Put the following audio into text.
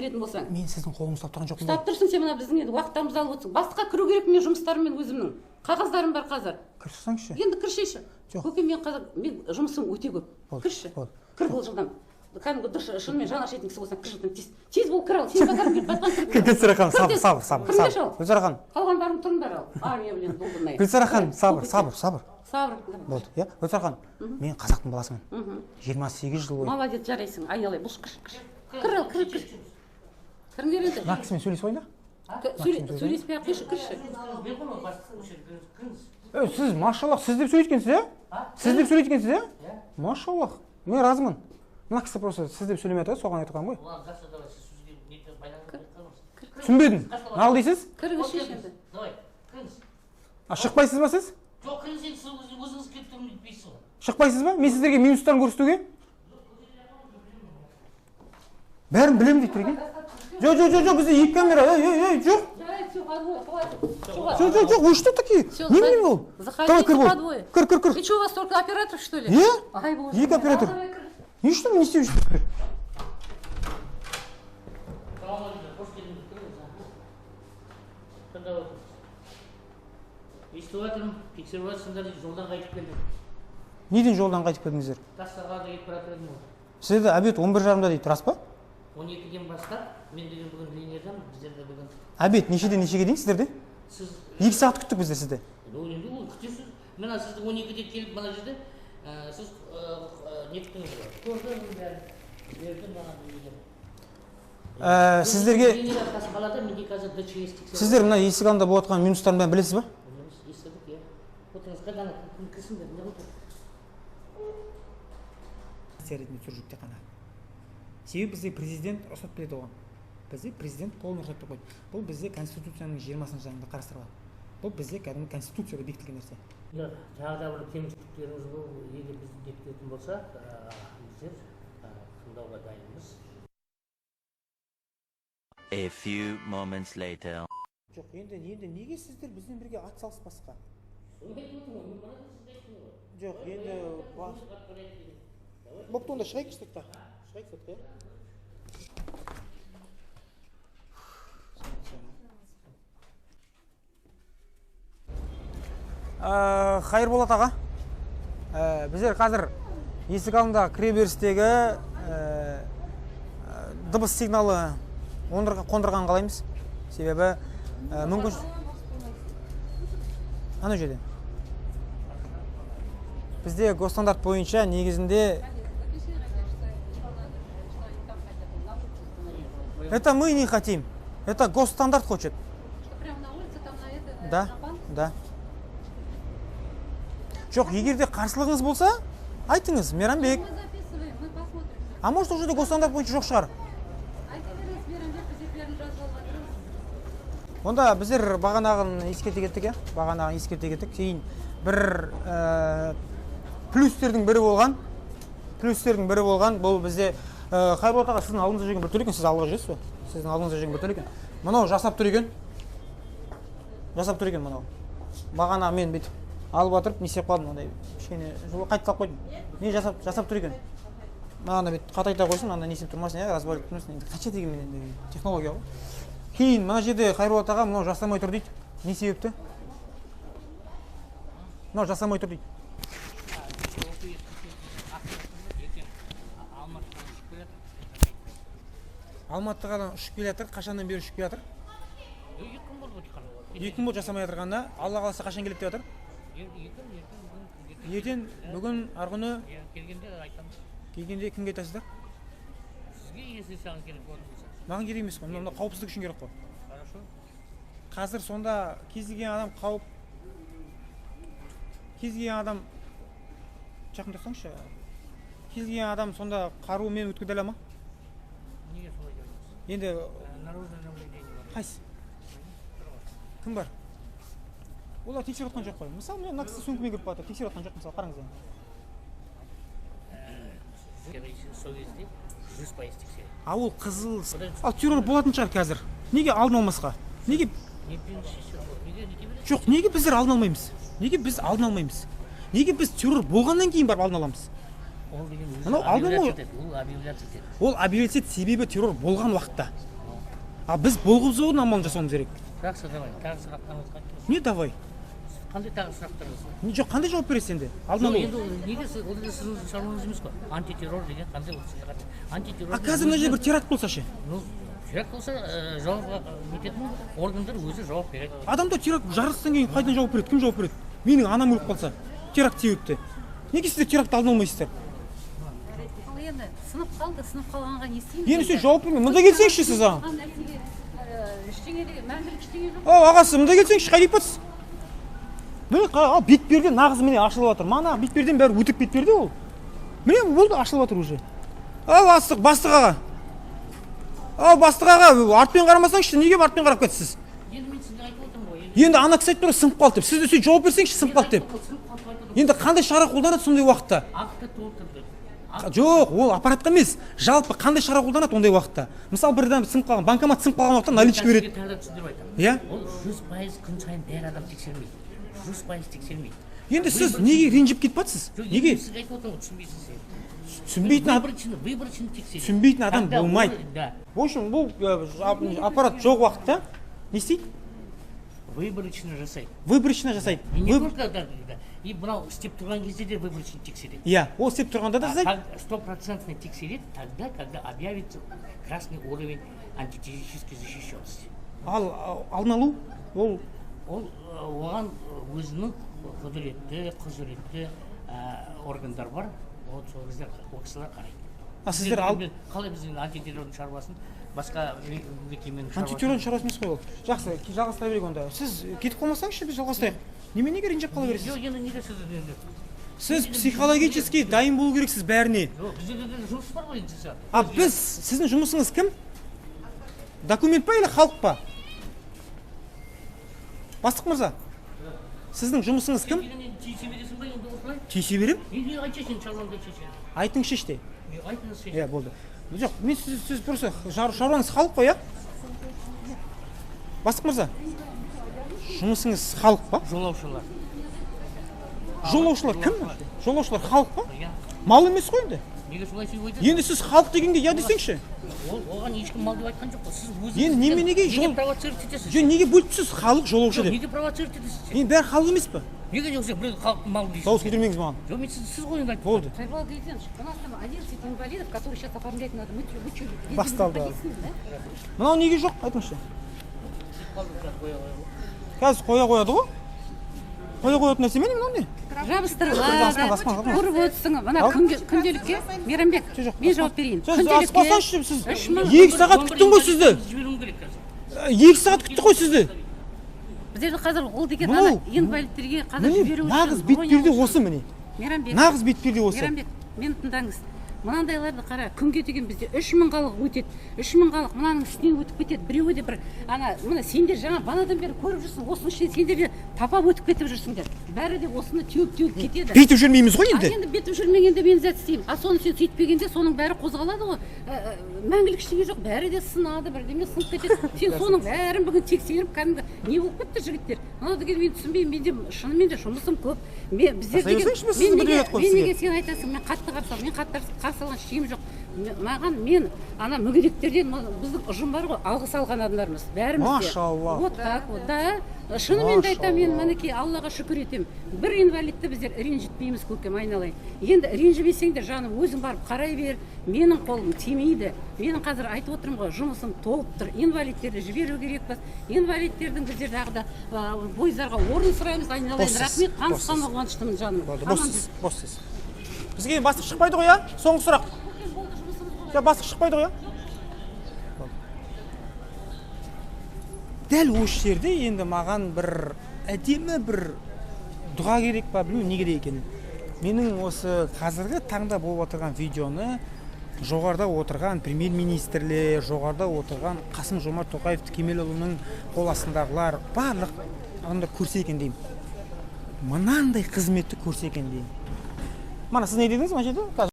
кіретін болсаң. Мен сіздің қолыңызды ұстап тұрған жоқпын. Ұстап тұрсың сен мына біздің енді уақыттарымызды алып отырсың. Бастыққа кіру керек мен жұмыстарыммен өзімнің. Қағаздарым бар қазір. Кірсеңізші. Енді кіршейші. Көке мен жұмысым өте көп. Кірші. Кір бұл жылдам. Кәдімгі дұрыс шынымен жан ашитын кісі болсаң кір жылдам тез бол кір ал. Сен базар келіп жатқан. Гүлсара ханым, сабыр. Гүлсара ханым. Қалғандарың тұрыңдар ал. Армия білен долбырнай. Гүлсара ханым, сабыр. Сабыр. Болды, иә? Гүлсара ханым, мен қазақтың баласымын. 28 жыл бойы. Молодец, жарайсың. Айналай, бұш кір ал, кір. Кіріңдер енді. Мына кісімен сөйлесіп ойна. Сөйлеспей ақ қойшы, кірші. Сіз, машаллах, сіз деп сөйлейткенсіз, иә? Сіз деп сөйлейткенсіз, иә? Машаллах, мен разымын. Мына кісі просто сіз деп сөйлемей атады, соған айтқан ғой. Түсінбедім. Нағыл дейсіз? Кіргіші енді. Шықпайсыз ба сіз? Жоқ, кіріңіз өзіңіз келіп тұрмын етпейсіз ғой. Шықпайсыз ба? Мен сіздерге минустарын көрсетуге? Бәрін білемін дейді екен. Жоқ, бізде екі камера. Жоқ. Жоқ, вы что такие? Не білемін ол. Заходите по двое. Кір. И что, у вас только оператор, что ли? Екі оператор. Не что, не істеп жүрсіз? Естіп жатырмын, тексеріп жатсыңдар дейді, жолдан қайтып келдім. Неден жолдан қайтып келдіңіздер? Тастағалда кетіп бара жатырмын ғой. Сізде обед 11:30-да дейді, рас па? 12-ден бастап, мен деген бүгін линиядамын, біздерде бүгін. Обед нешеден нешеге дейін сіздерде? Сіз 2 сағат күттік бізде сізде. енді ол күтесіз. Мына сізді 12-де келіп мына жерде, сіз не күттіңіз ғой? Көрдім бәрі. Бердім маған линияда. Сіздерге Линияда тасқалада менде қазір ДЧС тексеріп. Сіздер мына есік алдында болып жатқан минустардың бәрін білесіз ба? Естідік, иә. Отырыңыз, қайдан кірсіңдер, не болды? Ретінде тұр жүкте қана. Себебі бізде президент рұқсат береді оған. Бізде президент қолын рұқсат беріп қойды. Бұл бізде Конституцияның 20-шы заңында қарастырылған. Бұл бізде кәдімгі Конституцияда бекітілген нәрсе. Тағы да бір кемшіліктеріңіз бұл, егер бізді бекітетін болса, біздер тыңдауға дайынбыз. A few moments later. Жоқ, енді неге сіздер бізден бірге ат салыспасқа? Жоқ, енді бопты онда шығайық сыртқа. Қайырболат аға, біздер қазір есік алдындағы кіреберістегі дыбыс сигналы қондырған қалаймыз. Себебі мүмкін ана жерде. Бізде госстандарт бойынша негізінде это мы не хотим. Это госстандарт хочет. Прямо на улице, там на это? Да. Жоқ, егерде қарсылығыңыз болса, айтыңыз, Мейрамбек. Мы записываем, мы посмотрим. А может, уже де госстандарт бойынша жоқ шығар? Айтыңыз, Мейрамбек, біздер бәрін жазып жатырмыз. Онда біздер бағанағын ескерте кеттік. Кейін бір плюстердің бірі болған. Бұл бізде Қайырболат аға, сіздің алдыңызда жүрген бір түр екен, сіз алға жүресіз бе? Сіздің алдыңызда жүрген бір түр екен. Мынау жасап тұр екен мынау. Бағана мен бүйтіп алып атырып, не істеп қалдым, ондай кішкене жолы қайтып қалып қойдым. Не жасап тұр екен. Мағана бүйтіп қатайта қойсын, анда не істеп тұрмасын, разбавлять тұрмасын. Қанша деген мен технология ғой. Кейін мына жерде Қайырболат аға мынау жасамай тұр дейді. Не себепті? Мынау жасамай тұр дейді. Алматыға ұшып келе жатыр, қашаннан бері ұшып келе жатыр? 2 күн болды отқан. 2 күн болды жасамай жатырғанда, Алла қаласа қашан келеді деп жатыр? Ертең, бүгін, арғыны Келгенде айтамыз. Келгенде кімге айтасыздар? Сізге егер саған керек болса. Маған керек емес қой, мында қауіпсіздік үшін керек қой. Хорошо. Қазір сонда кез келген адам жақын тұрсаңызшы. Кез келген адам сонда қаруымен өткіде ала ма? Неге солай жүрсіз? Енді Наружный наблюдение бар. қайсы? Кім бар? Олар тексеріп отқан жоқ қой. Мысалы, мен мына кісі сөмкемен кіріп барды, тексеріп отқан жоқ, мысалы, қараңыз енді. Сол кезде 100% тексереді. А ол қызыл, ал террор болатын шығар қазір. Неге алдын алмасқа? Неге? Жоқ, неге біздер алдын алмаймыз? Неге біз алдын алмаймыз? Неге біз террор болғаннан кейін барып алдын аламыз? Ол деген Анау алдын ол объявляция етеді. Ол объявляция себебі террор болған уақытта. А біз болғызудың амалын жасауымыз керек. жақсы давай тағы сұрақтарыңызға айтыңыз. Не давай? Қандай тағы сұрақтарыңыз бар? Жоқ, қандай жауап бересіз енді? Алдын Жоқ, алу. енді неге ол да сіздің шаруаңыз емес қой. Антитеррор деген қандай ол сізге қатысты? Антитеррор. А қазір мына жерде бір теракт болса ше? Ну, теракт болса жауапқа нететін органдар өзі жауап береді. Адамдар теракт жарылыстан кейін қайдан жауап береді? Кім жауап береді? Менің анам өліп қалса, теракт себепті. Неге сіздер терактты алдын алмайсыздар? Ал енді сынып қалғанға не істейміз? Енді сіз жауап бермей, мында келсеңізші сіз аға. Ештеңе деген мәңгілік ештеңе жоқ. Ағасы, мында келсеңізші, қайда кетіпсіз? Міне бетперде нағыз міне ашылып жатыр. Мана бетперден бәрі өтіп бетперде ол. Міне болды, ашылып жатыр уже. Бастық аға. Бастық аға, артпен қарамасаңызшы, неге артпен қарап кетсіз? Енді мен сізге айтып отырмын ғой. Енді ана кісі айтып тұр, сынып қалды деп. Сіз де сөйтіп жауап берсеңізші, сынып қалды деп. Енді қандай шара қолданады сондай уақытта? Акты толтырды. Жоқ, ол аппаратқа емес. Жалпы қандай шара қолданады ондай уақытта? Мысалы, бір адам сынып қалған, банкомат сынып қалған уақытта наличка береді. Тағы түсіндіріп айтамын. Иә? Ол 100% күн сайын бәрі адам тексермейді. 100% тексермейді. Енді сіз неге ренжіп кетіп жатсыз? Неге? Сізге айтып отырмын, түсінбейсіз сен. Түсінбейтін тексереді. Түсінбейтін адам Когда болмайды. Да. В общем, бұл аппарат жоқ уақытта не істейді? Выборочно жасайды. Выборочно жасайды. И не только да. И мынау істеп тұрған кезде де выборочно тексереді. Иә, ол істеп тұрғанда да жасайды. 100% тексереді тогда, когда объявится красный уровень антитеррористической защищенности. Ал алдын алу ол оған өзінің құзыретті органдар бар. Вот сол кезде ол кісілер қарайды. Сіздер қалай біз антитеррордың шаруасын басқа мекеменің шаруасын. Антитеррордың шаруасы емес қой ол. Жақсы, жалғастыра берейік онда. Сіз кетіп қалмасаңызшы, біз жалғастырайық. Неге ренжіп қала бересіз? Жоқ, енді неге сіз енді? Сіз психологически дайын болу керексіз бәріне. Жоқ, бізде де жұмыс бар ғой енді. Біз, сіздің жұмысыңыз кім? Документ па или халық па? Бастық мырза, сіздің жұмысыңыз кім? Тиісе бересің ба енді осылай? Тиісе берем? Енді айтшы сен шаруаңды шеше. Айтыңызшы іште. Айтыңыз шеше. Иә, болды. Жоқ, мен сіз просто шаруаңыз халық қой, иә? Бастық мырза, жұмысыңыз халық па? Жолаушылар. Жолаушылар кім? Жолаушылар халық па? Иә. Мал емес қой енді. Неге солай сөйлеп айтасыз? Енді сіз халық дегенге я десеңші. Оған ешкім мал деп айтқан жоқ қой. Сіз өзіңіз Енді неменеге неге провоцировать етесіз? Жоқ, неге бөліпсіз халық жолаушы деп? Неге провоцировать етесіз? Енді бәрі халық емес па? Неге жоқ біреу халық мал дейсіз? Дауыс көтермеңіз маған. Жоқ, мен сіз ғой енді айтып. Болды. Хайбал Гайденович, у нас там 11 инвалидов, которые сейчас оформлять надо. Вы что, Басталды. да? Мынау неге жоқ? Айтыңызшы. Қазір қоя қояды ғой. Қоя қоятын нәрсе ме мынау не? Жабыстырылады. Көріп өтсің. Мына күнделікке, Мейрамбек, мен жауап берейін. Аспасаңшы сіз 2 сағат күттің ғой сізді. Жіберуім керек қазір. 2 сағат күтті ғой сізді. Біздерді қазір ол деген ана инвалидтерге қазір жіберу үшін. Нағыз бетперде осы міне. Мейрамбек. Нағыз бетперде осы. Мейрамбек, мені тыңдаңыз. Мынандайларды қара, күнге деген бізде 3000 халық өтеді. 3000 халық мынаның үстінен өтіп кетеді. Біреуі де бір мына сендер жаңа банадан бері көріп жүрсің, осының ішіне сендер де тапап өтіп кетіп жүрсіңдер. Бәрі де осыны теуіп кетеді. Бүйтіп жүрмейміз ғой енді. Енді бүйтіп жүрмегенде мен зат істеймін. Соны сен сөйтпегенде соның бәрі қозғалады ғой. Мәңгілік ештеңе жоқ. Бәрі де сынады, бірдеме сынып кетеді. Сен соның бәрін бүгін тексеріп, кәдімгі не болып кетті жігіттер. Мынау деген мен түсінбеймін. Менде шынымен де жұмысым көп. Біздер деген мен неге сен айтасың, мен қатты қарсы аламын. Мен қатты қарсы алған ештеңем жоқ. Маған мен ана мүгедектерден біздің ұжым бар ғой, алғыс алған адамдармыз. Бәріміз де. Машалла. Вот так вот, да. Шынымен де айтамын, мен мінекей Аллаға шүкір етемін. Бір инвалидті біздер ренжітпейміз, көкем, айналайын. Енді ренжімесеңдер, жаным, өзің барып қарай бер. Менің қолым тимейді. Менің қазір айтып отырмын ғой, жұмысым толып тұр. Инвалидтерді жіберу керекпіз. Инвалидтердің біздер дағы да пойыздарға орын сұраймыз, айналайын. Рахмет, қанысқанға қуаныштымын, жаным. Боссыз. Бізге бастық шықпайды ғой, иә? Соңғы сұрақ. Бастық шықпайды ғой, иә? Дәл осы жерде енді маған бір әдемі бір дұға керек па, білмеймін не керек екенін. Менің осы қазіргі таңда болып отырған видеоны жоғарыда отырған премьер-министрлер, жоғарыда отырған Қасым-Жомарт Тоқаев Кемелұлының қол астындағылар барлық адамдар көрсе екен деймін. Мынандай қызметті көрсе екен деймін. Мана сіз не дедіңіз мына жерде?